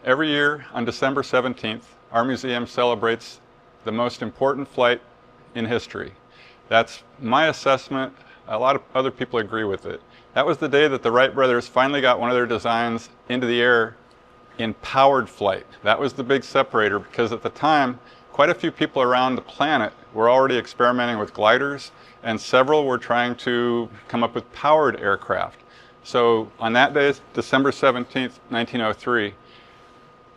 Every year on December 17th, our museum celebrates the most important flight in history. That's my assessment. A lot of other people agree with it. That was the day that the Wright brothers finally got one of their designs into the air in powered flight. That was the big separator, because at the time, quite a few people around the planet were already experimenting with gliders, and several were trying to come up with powered aircraft. So on that day, December 17th, 1903,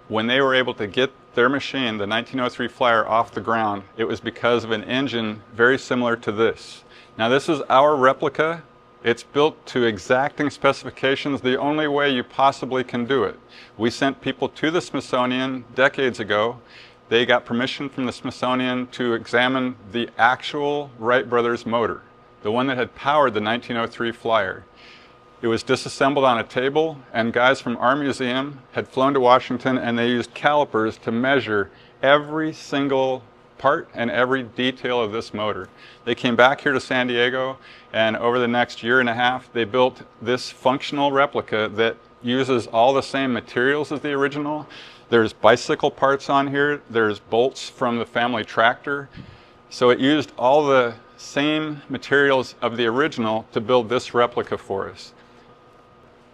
when they were able to get their machine, the 1903 Flyer, off the ground, it was because of an engine very similar to this. Now this is our replica. It's built to exacting specifications, the only way you possibly can do it. We sent people to the Smithsonian decades ago. They got permission from the Smithsonian to examine the actual Wright brothers motor, the one that had powered the 1903 Flyer. It was disassembled on a table, and guys from our museum had flown to Washington, and they used calipers to measure every single part and every detail of this motor. They came back here to San Diego, and over the next year and a half, they built this functional replica that uses all the same materials as the original. There's bicycle parts on here, there's bolts from the family tractor. So it used all the same materials of the original to build this replica for us.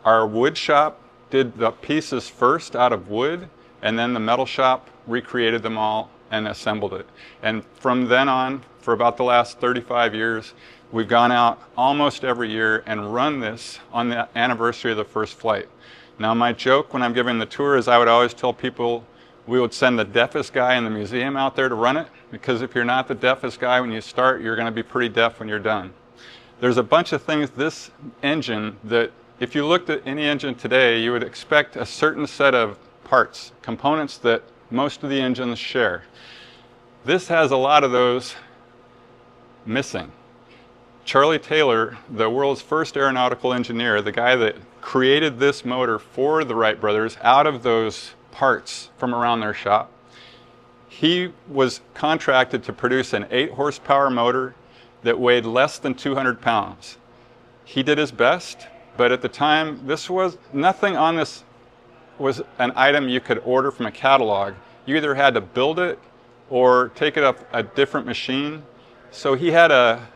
Our wood shop did the pieces first out of wood, and then the metal shop recreated them all and assembled it. And from then on, for about the last 35 years, we've gone out almost every year and run this on the anniversary of the first flight. Now my joke when I'm giving the tour is I would always tell people we would send the deafest guy in the museum out there to run it, because if you're not the deafest guy when you start, you're going to be pretty deaf when you're done. There's a bunch of things, this engine, that if you looked at any engine today, you would expect a certain set of parts, components that most of the engines share. This has a lot of those missing. Charlie Taylor, the world's first aeronautical engineer, the guy that created this motor for the Wright brothers out of those parts from around their shop, he was contracted to produce an 8-horsepower motor that weighed less than 200 pounds. He did his best, but at the time, nothing on this was an item you could order from a catalog. You either had to build it or take it up a different machine. So he had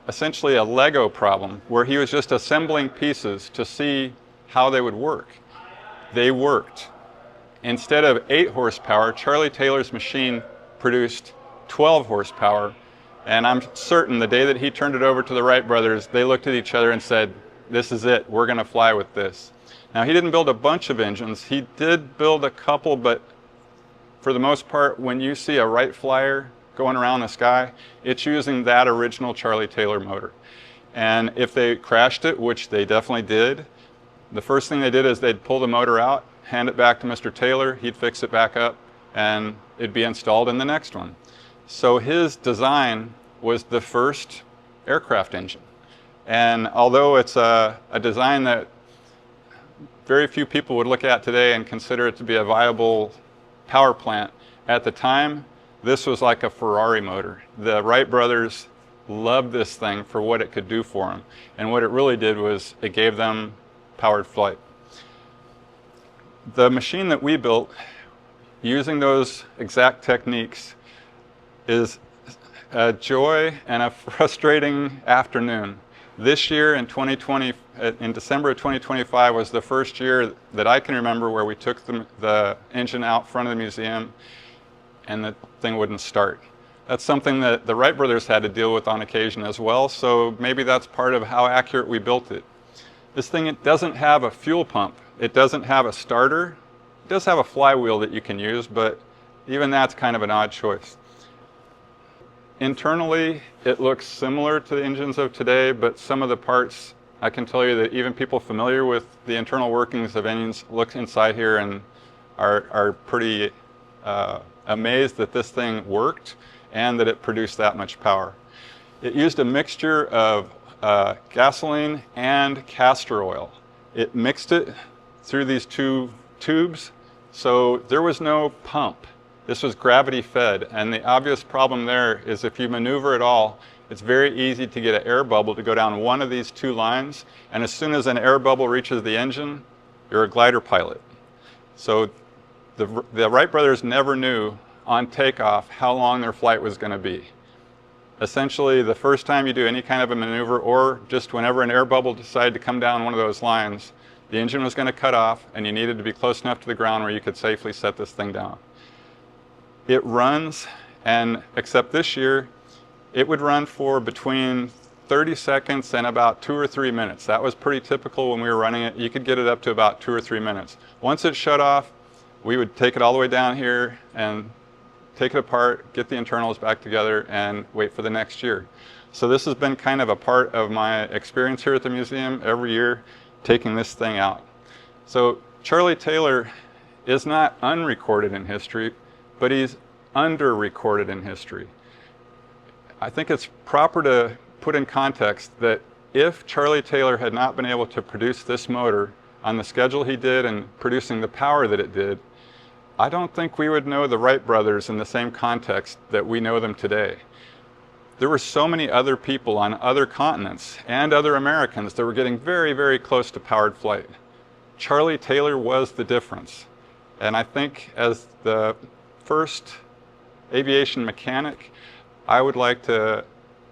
essentially a Lego problem where he was just assembling pieces to see how they would work. They worked. Instead of 8 horsepower, Charlie Taylor's machine produced 12 horsepower. And I'm certain the day that he turned it over to the Wright brothers, they looked at each other and said, "This is it, we're going to fly with this." Now he didn't build a bunch of engines. He did build a couple, but for the most part, when you see a Wright Flyer going around the sky, it's using that original Charlie Taylor motor. And if they crashed it, which they definitely did, the first thing they did is they'd pull the motor out, hand it back to Mr. Taylor, he'd fix it back up, and it'd be installed in the next one. So his design was the first aircraft engine. And although it's a design that very few people would look at today and consider it to be a viable power plant, at the time, this was like a Ferrari motor. The Wright brothers loved this thing for what it could do for them. And what it really did was it gave them powered flight. The machine that we built, using those exact techniques, is a joy and a frustrating afternoon. This year in 2020, in December of 2025 was the first year that I can remember where we took the engine out front of the museum and the thing wouldn't start. That's something that the Wright brothers had to deal with on occasion as well, so maybe that's part of how accurate we built it. This thing, it doesn't have a fuel pump. It doesn't have a starter. It does have a flywheel that you can use, but even that's kind of an odd choice. Internally, it looks similar to the engines of today, but some of the parts, I can tell you that even people familiar with the internal workings of engines look inside here and are pretty amazed that this thing worked and that it produced that much power. It used a mixture of gasoline and castor oil. It mixed it through these two tubes, so there was no pump. This was gravity fed, and the obvious problem there is if you maneuver at all, it's very easy to get an air bubble to go down one of these two lines, and as soon as an air bubble reaches the engine, you're a glider pilot. So The Wright brothers never knew on takeoff how long their flight was going to be. Essentially, the first time you do any kind of a maneuver, or just whenever an air bubble decided to come down one of those lines, the engine was going to cut off and you needed to be close enough to the ground where you could safely set this thing down. It runs, and except this year, it would run for between 30 seconds and about 2 or 3 minutes. That was pretty typical when we were running it. You could get it up to about 2 or 3 minutes. Once it shut off, we would take it all the way down here and take it apart, get the internals back together, and wait for the next year. So this has been kind of a part of my experience here at the museum every year, taking this thing out. So Charlie Taylor is not unrecorded in history, but he's under-recorded in history. I think it's proper to put in context that if Charlie Taylor had not been able to produce this motor on the schedule he did and producing the power that it did, I don't think we would know the Wright brothers in the same context that we know them today. There were so many other people on other continents and other Americans that were getting very, very close to powered flight. Charlie Taylor was the difference. And I think as the first aviation mechanic, I would like to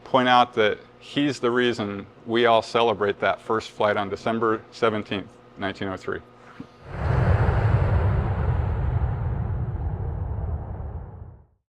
point out that he's the reason we all celebrate that first flight on December 17th, 1903.